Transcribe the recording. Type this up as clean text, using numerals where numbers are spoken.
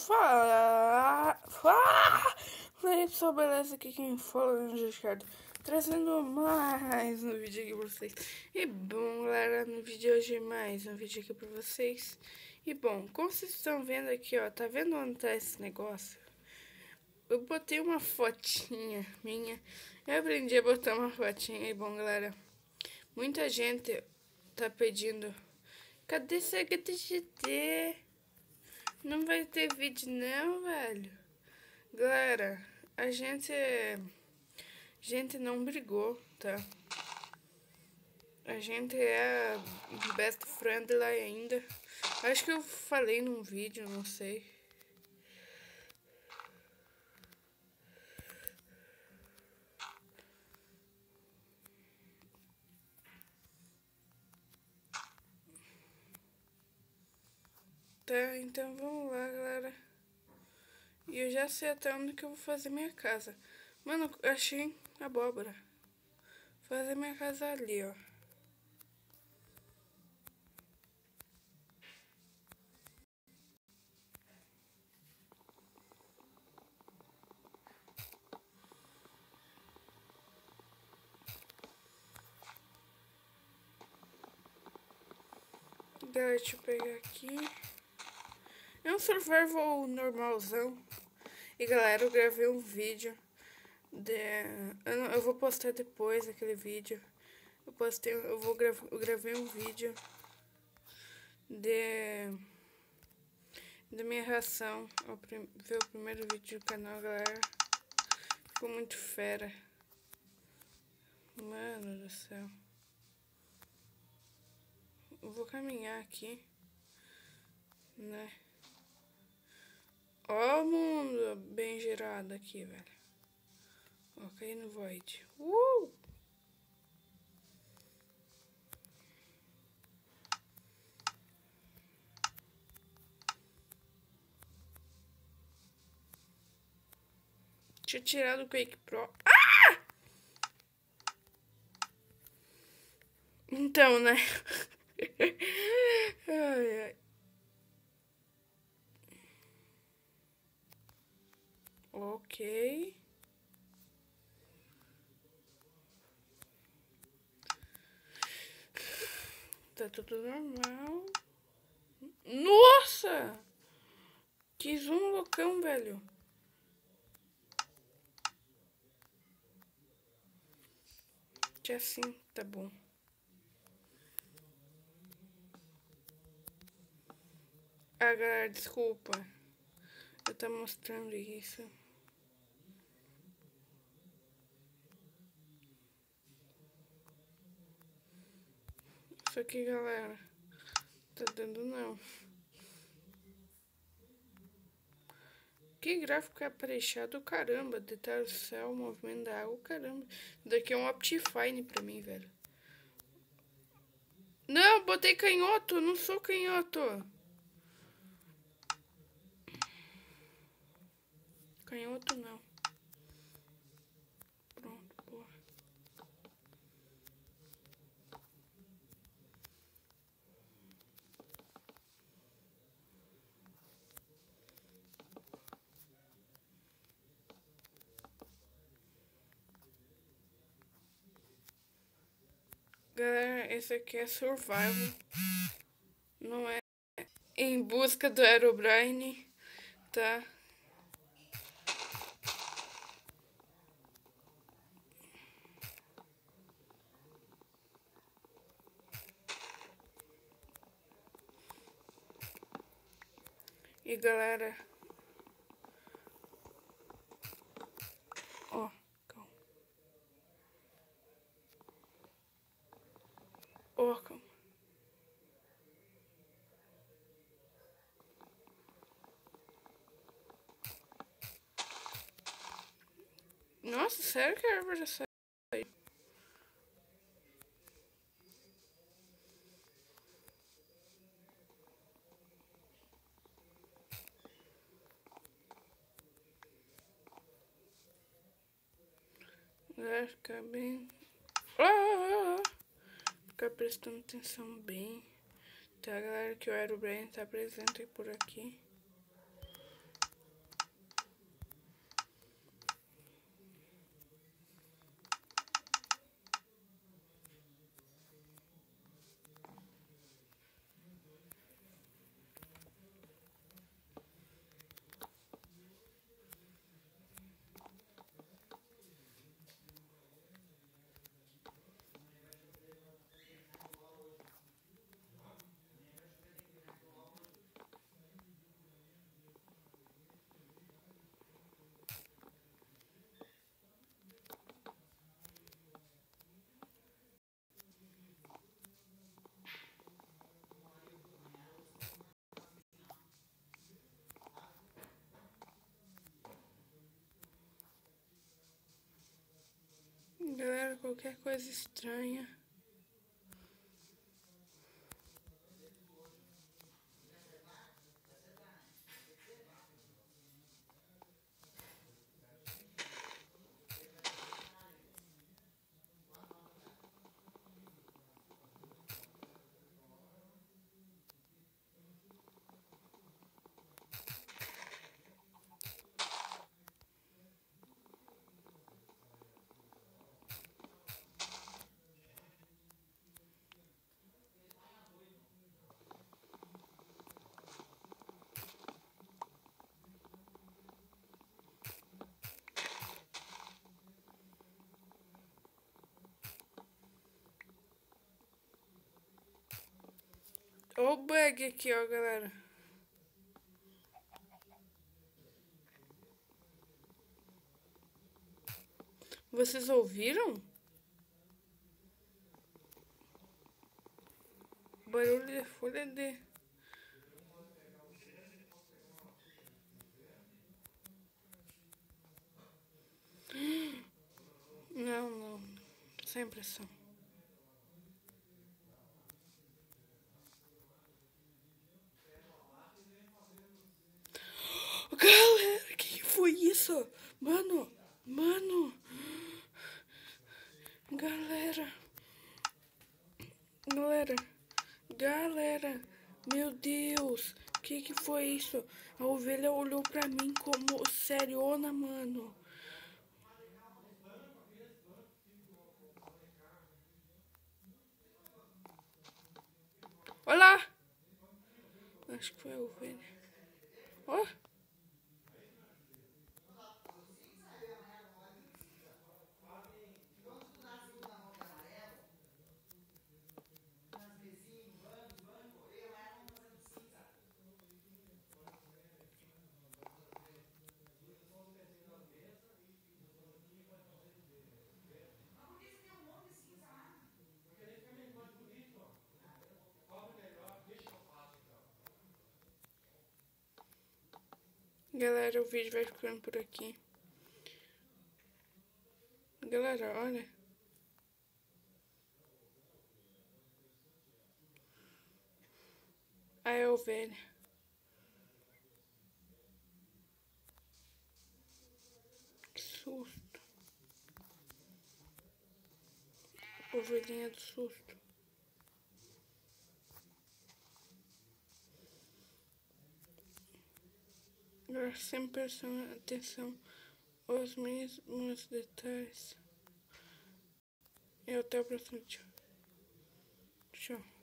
Fala pessoal, beleza? Aqui quem fala é o Ricardo, trazendo mais um vídeo aqui pra vocês. E bom, galera, no vídeo de hoje mais um vídeo aqui pra vocês. E bom, como vocês estão vendo aqui, ó, tá vendo onde tá esse negócio? Eu botei uma fotinha minha, eu aprendi a botar uma fotinha. E bom, galera, muita gente tá pedindo, cadê esse HTGT? Não vai ter vídeo não, velho. Galera, a gente não brigou, tá? A gente é best friend lá ainda. Acho que eu falei num vídeo, não sei. Tá, então vamos lá, galera. E eu já sei até onde que eu vou fazer minha casa. Mano, eu achei abóbora. Vou fazer minha casa ali, ó. Deixa eu pegar aqui. É um survival normalzão. E galera, eu gravei um vídeo. Eu vou postar depois aquele vídeo. Eu gravei um vídeo da minha reação ao ver o primeiro vídeo do canal, galera. Ficou muito fera. Mano do céu. Eu vou caminhar aqui, né? Ó o mundo bem girado aqui, velho. Ó, caí no void. Deixa eu tirar do Quake Pro. Ah! Então, né? Ai, ai. Ok. Tá tudo normal. Nossa! Que zoom loucão, velho. Que assim, tá bom. Ah, galera, desculpa. Eu tô mostrando isso. Isso aqui, galera, tá dando não. Que gráfico caprichado, caramba. Detalhe do céu, movimento da água, caramba. Isso daqui é um Optifine pra mim, velho. Não, botei canhoto, não sou canhoto. Canhoto não. Pronto, porra. Galera, esse aqui é Survival. Não é Em Busca do Herobrine, tá? E galera, ó, calma. Ó, calma. Nossa, sério que a árvore já saiu? Galera, ficar bem... Ficar prestando atenção bem. Tá, galera, que o Herobrine tá presente por aqui. qualquer coisa estranha. Olha o bug aqui, ó, galera. Vocês ouviram? Barulho de folha de... Não, não. Sem impressão. Galera, que foi isso? Mano. Galera. Meu Deus. Que foi isso? A ovelha olhou pra mim como seriona, mano. Olha lá. Acho que foi a ovelha. Ó. Galera, o vídeo vai ficando por aqui. Galera, olha. Aí a ovelha. Que susto. Ovelhinha do susto. Agora sempre prestando atenção aos mínimos detalhes. E até o próximo vídeo. Tchau.